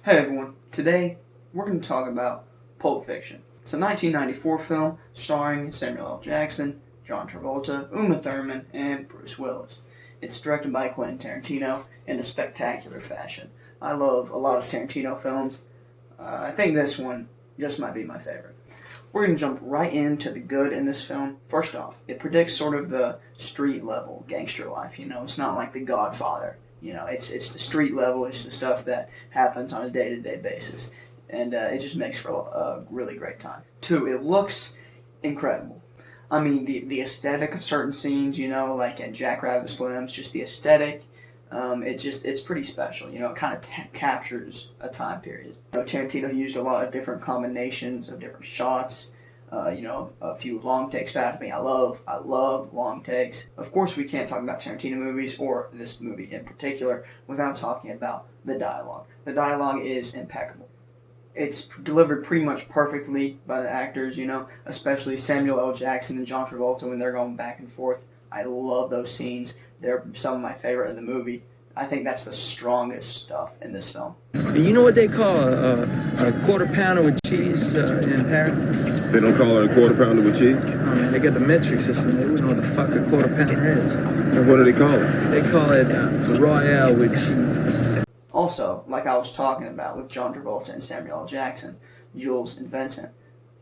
Hey everyone, today we're going to talk about Pulp Fiction. It's a 1994 film starring Samuel L. Jackson, John Travolta, Uma Thurman, and Bruce Willis. It's directed by Quentin Tarantino in a spectacular fashion. I love a lot of Tarantino films. I think this one just might be my favorite. We're going to jump right into the good in this film. First off, it predicts sort of the street level gangster life. It's not like The Godfather. It's the street level. It's the stuff that happens on a day-to-day basis, and it just makes for a really great time. Two, it looks incredible. I mean, the aesthetic of certain scenes, like in Jackrabbit Slim's, just the aesthetic. It's pretty special. It kind of captures a time period. Tarantino used a lot of different combinations of different shots. A few long takes stood out to me. I love long takes. Of course, we can't talk about Tarantino movies, or this movie in particular, without talking about the dialogue. The dialogue is impeccable. It's delivered pretty much perfectly by the actors, especially Samuel L. Jackson and John Travolta when they're going back and forth. I love those scenes. They're some of my favorite in the movie. I think that's the strongest stuff in this film. You know what they call a quarter pounder with cheese in Paris? They don't call it a quarter pounder with cheese? Oh man, they got the metric system. They wouldn't know what the fuck a quarter pounder is. And what do they call it? They call it Royale with cheese. Also, like I was talking about with John Travolta and Samuel L. Jackson, Jules and Vincent,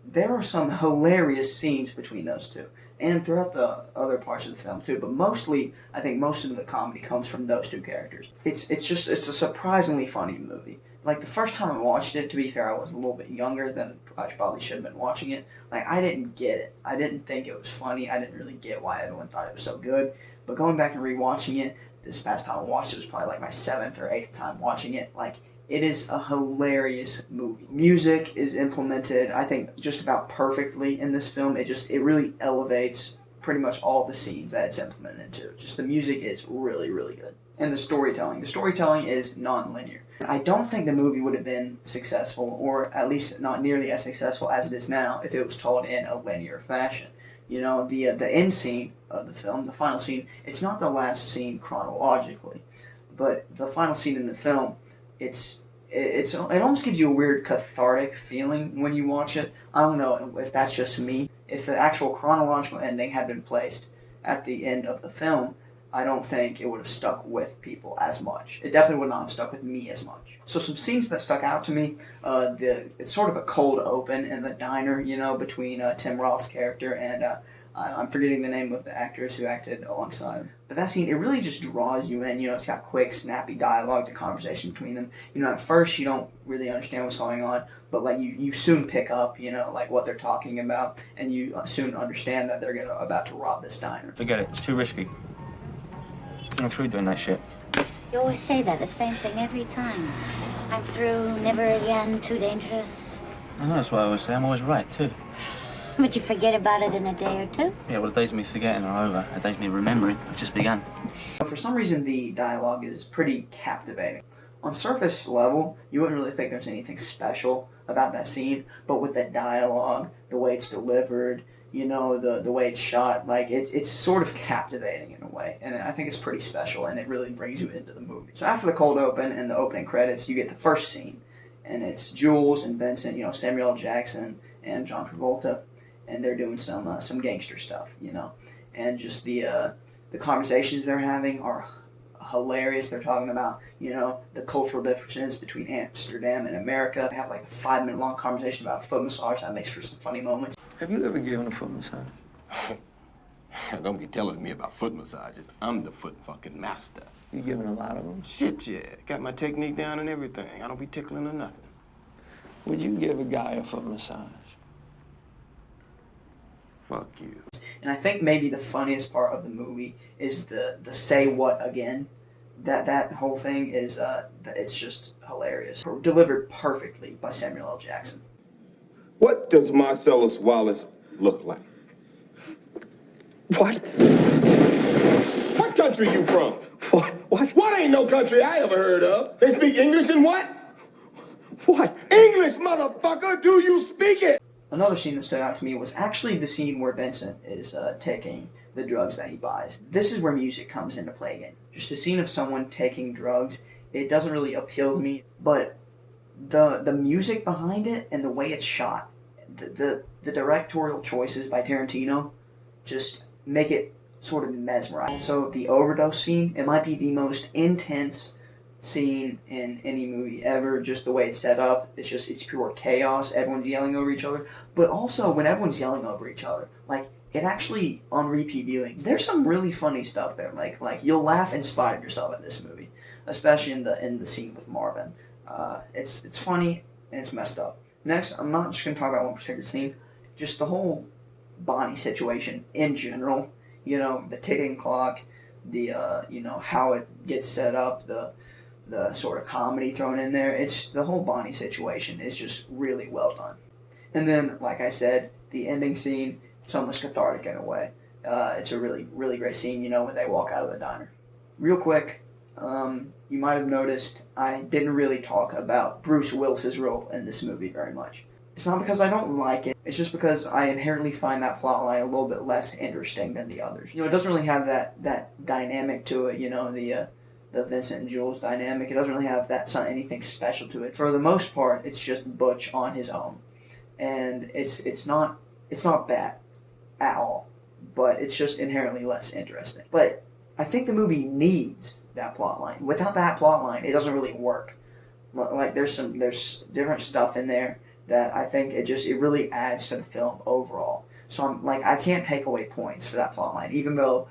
there are some hilarious scenes between those two, and throughout the other parts of the film too. But mostly, I think most of the comedy comes from those two characters. It's a surprisingly funny movie. Like the first time I watched it, to be fair, I was a little bit younger than I probably should have been watching it. Like I didn't get it. I didn't think it was funny. I didn't really get why everyone thought it was so good. But going back and rewatching it, this past time I watched it was probably like my 7th or 8th time watching it. Like it is a hilarious movie. Music is implemented, I think, just about perfectly in this film. It really elevates pretty much all the scenes that it's implemented into. Just the music is really, really good. And the storytelling. The storytelling is non-linear. I don't think the movie would have been successful, or at least not nearly as successful as it is now, if it was told in a linear fashion. The end scene of the film, the final scene, it's not the last scene chronologically, but the final scene in the film, it almost gives you a weird cathartic feeling when you watch it. I don't know if that's just me. If the actual chronological ending had been placed at the end of the film, I don't think it would have stuck with people as much. It definitely would not have stuck with me as much. So some scenes that stuck out to me, it's sort of a cold open in the diner, between Tim Roth's character and I'm forgetting the name of the actors who acted alongside him. But that scene, it really just draws you in. It's got quick, snappy dialogue, the conversation between them. At first you don't really understand what's going on, but like you soon pick up, like what they're talking about, and you soon understand that they're about to rob this diner. Forget it. It's too risky. I'm through doing that shit. You always say that, the same thing every time. I'm through, never again, too dangerous. I know, that's what I always say. I'm always right, too. But you forget about it in a day or two. Yeah, well, the days of me forgetting are over. The days of me remembering have just begun. For some reason, the dialogue is pretty captivating. On surface level, you wouldn't really think there's anything special about that scene, but with the dialogue, the way it's delivered, the way it's shot, like it's sort of captivating in a way, and I think it's pretty special, and it really brings you into the movie. So after the cold open and the opening credits, you get the first scene, and it's Jules and Vincent, Samuel L. Jackson and John Travolta, and they're doing some gangster stuff, and just the conversations they're having are hilarious. They're talking about, the cultural differences between Amsterdam and America. They have like a 5-minute long conversation about a foot massage that makes for some funny moments. Have you ever given a foot massage? Don't be telling me about foot massages. I'm the foot fucking master. You giving a lot of them? Shit, yeah. Got my technique down and everything. I don't be tickling or nothing. Would you give a guy a foot massage? Fuck you. And I think maybe the funniest part of the movie is the say what again. That whole thing is it's just hilarious. Delivered perfectly by Samuel L. Jackson. What does Marcellus Wallace look like? What? What country you from? What? What ain't no country I ever heard of? They speak English and what? What? English, motherfucker! Do you speak it? Another scene that stood out to me was actually the scene where Vincent is taking the drugs that he buys. This is where music comes into play again. Just a scene of someone taking drugs, it doesn't really appeal to me, but the music behind it and the way it's shot, the directorial choices by Tarantino just make it sort of mesmerizing. So the overdose scene, it might be the most intense scene in any movie ever. Just the way it's set up, it's pure chaos. Everyone's yelling over each other, but also when everyone's yelling over each other, like it actually on repeat viewing, there's some really funny stuff there. Like you'll laugh in spite of yourself at this movie, especially in the scene with Marvin. It's funny and it's messed up. Next, I'm not just gonna talk about one particular scene, just the whole Bonnie situation in general. You know, the ticking clock, the how it gets set up, the sort of comedy thrown in there. It's the whole Bonnie situation is just really well done. And then, like I said, the ending scene, it's almost cathartic in a way. It's a really, really great scene, when they walk out of the diner. Real quick, you might have noticed I didn't really talk about Bruce Willis's role in this movie very much. It's not because I don't like it, it's just because I inherently find that plotline a little bit less interesting than the others. It doesn't really have that dynamic to it, the Vincent and Jules dynamic. It doesn't really have anything special to it. For the most part, it's just Butch on his own. And it's not bad at all, but it's just inherently less interesting. But I think the movie needs that plot line. Without that plot line, it doesn't really work. Like there's different stuff in there that I think it really adds to the film overall. So I can't take away points for that plot line, even though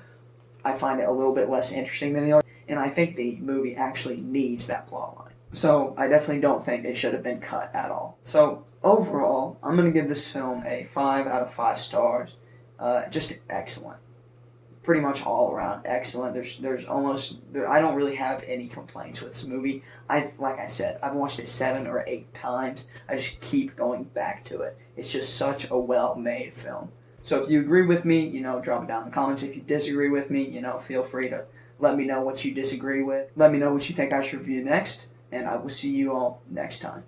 I find it a little bit less interesting than the other. And I think the movie actually needs that plot line. So I definitely don't think it should have been cut at all. So overall, I'm going to give this film a 5 out of 5 stars. Just excellent. Pretty much all around excellent. I don't really have any complaints with this movie. Like I said, I've watched it 7 or 8 times. I just keep going back to it. It's just such a well-made film. So if you agree with me, drop it down in the comments. If you disagree with me, feel free to let me know what you disagree with. Let me know what you think I should review next, and I will see you all next time.